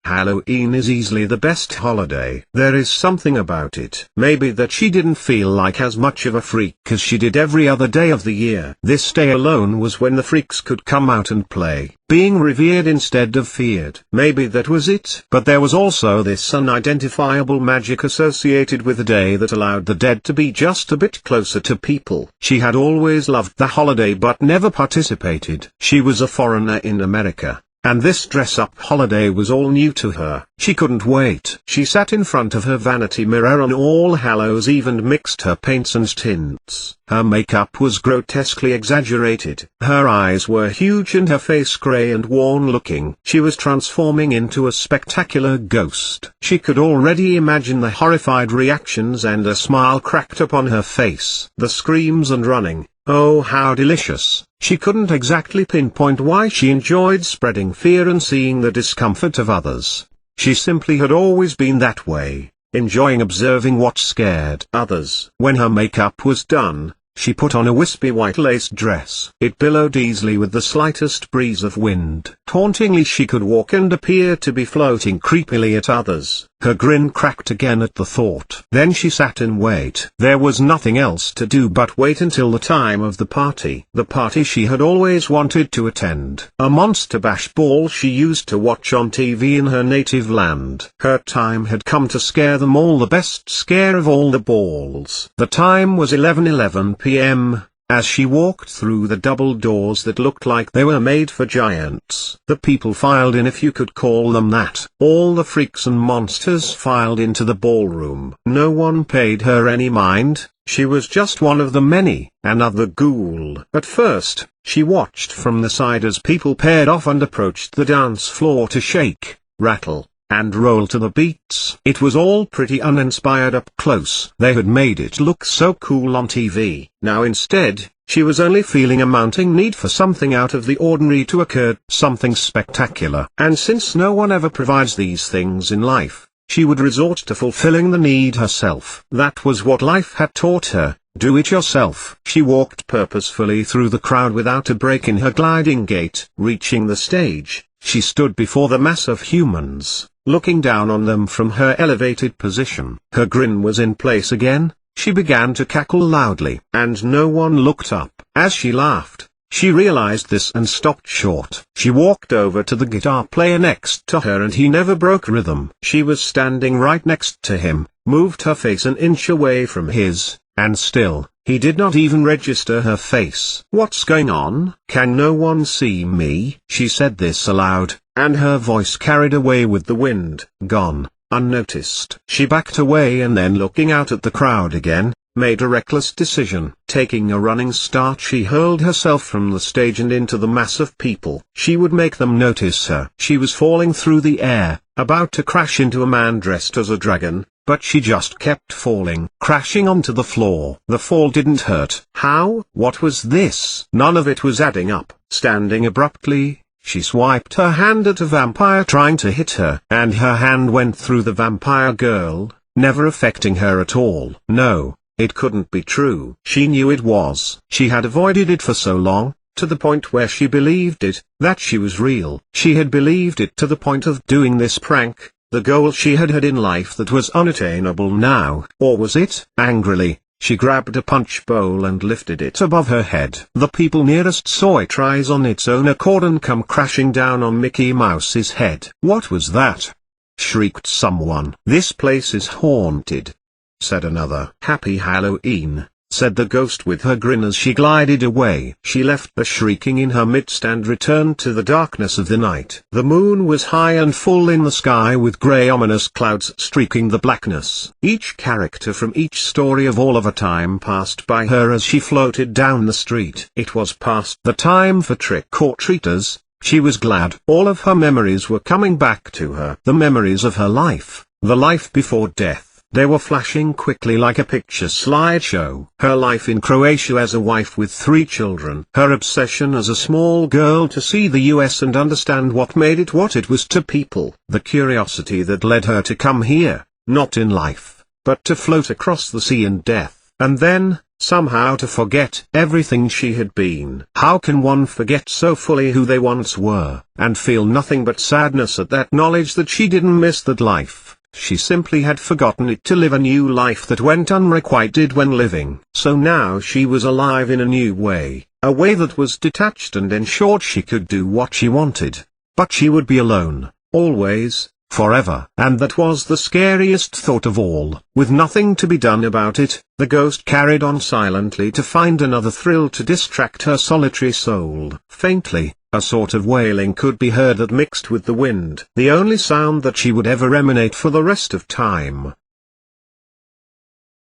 Halloween is easily the best holiday. There is something about it. Maybe that she didn't feel like as much of a freak as she did every other day of the year. This day alone was when the freaks could come out and play, being revered instead of feared. Maybe that was it. But there was also this unidentifiable magic associated with the day that allowed the dead to be just a bit closer to people. She had always loved the holiday but never participated. She was a foreigner in America, and this dress-up holiday was all new to her. She couldn't wait. She sat in front of her vanity mirror on All Hallows Eve and mixed her paints and tints. Her makeup was grotesquely exaggerated. Her eyes were huge and her face grey and worn-looking. She was transforming into a spectacular ghost. She could already imagine the horrified reactions, and a smile cracked upon her face. The screams and running. Oh, how delicious. She couldn't exactly pinpoint why she enjoyed spreading fear and seeing the discomfort of others. She simply had always been that way, enjoying observing what scared others. When her makeup was done, she put on a wispy white lace dress. It billowed easily with the slightest breeze of wind. Tauntingly she could walk and appear to be floating creepily at others. Her grin cracked again at the thought. Then she sat and wait. There was nothing else to do but wait until the time of the party. The party she had always wanted to attend. A monster bash ball she used to watch on TV in her native land. Her time had come to scare them all, the best scare of all the balls. The time was 11:11 p.m. as she walked through the double doors that looked like they were made for giants. The people filed in, if you could call them that. All the freaks and monsters filed into the ballroom. No one paid her any mind. She was just one of the many, another ghoul. At first, she watched from the side as people paired off and approached the dance floor to shake, rattle, and roll to the beats. It was all pretty uninspired up close. They had made it look so cool on TV. Now instead, she was only feeling a mounting need for something out of the ordinary to occur, something spectacular. And since no one ever provides these things in life, she would resort to fulfilling the need herself. That was what life had taught her. Do it yourself. She walked purposefully through the crowd without a break in her gliding gait. Reaching the stage, she stood before the mass of humans, looking down on them from her elevated position. Her grin was in place again. She began to cackle loudly, and no one looked up. As she laughed, she realized this and stopped short. She walked over to the guitar player next to her, and he never broke rhythm. She was standing right next to him, moved her face an inch away from his, and still, he did not even register her face. "What's going on? Can no one see me?" She said this aloud, and her voice carried away with the wind. Gone, unnoticed. She backed away and then, looking out at the crowd again, made a reckless decision. Taking a running start, she hurled herself from the stage and into the mass of people. She would make them notice her. She was falling through the air, about to crash into a man dressed as a dragon, but she just kept falling, crashing onto the floor. The fall didn't hurt. How? What was this? None of it was adding up. Standing abruptly, she swiped her hand at a vampire trying to hit her, and her hand went through the vampire girl, never affecting her at all. No, it couldn't be true. She knew it was. She had avoided it for so long, to the point where she believed it, that she was real. She had believed it to the point of doing this prank, the goal she had had in life that was unattainable now. Or was it? Angrily, she grabbed a punch bowl and lifted it above her head. The people nearest saw it rise on its own accord and come crashing down on Mickey Mouse's head. "What was that?" shrieked someone. "This place is haunted," said another. "Happy Halloween," said the ghost with her grin as she glided away. She left the shrieking in her midst and returned to the darkness of the night. The moon was high and full in the sky, with grey ominous clouds streaking the blackness. Each character from each story of all of a time passed by her as she floated down the street. It was past the time for trick-or-treaters. She was glad. All of her memories were coming back to her. The memories of her life, the life before death. They were flashing quickly like a picture slideshow. Her life in Croatia as a wife with 3 children. Her obsession as a small girl to see the US and understand what made it what it was to people. The curiosity that led her to come here, not in life, but to float across the sea and death. And then, somehow to forget everything she had been. How can one forget so fully who they once were, and feel nothing but sadness at that knowledge that she didn't miss that life? She simply had forgotten it to live a new life that went unrequited when living. So now she was alive in a new way, a way that was detached and ensured she could do what she wanted. But she would be alone, always, forever. And that was the scariest thought of all. With nothing to be done about it, the ghost carried on silently to find another thrill to distract her solitary soul. Faintly, a sort of wailing could be heard that mixed with the wind. The only sound that she would ever emanate for the rest of time.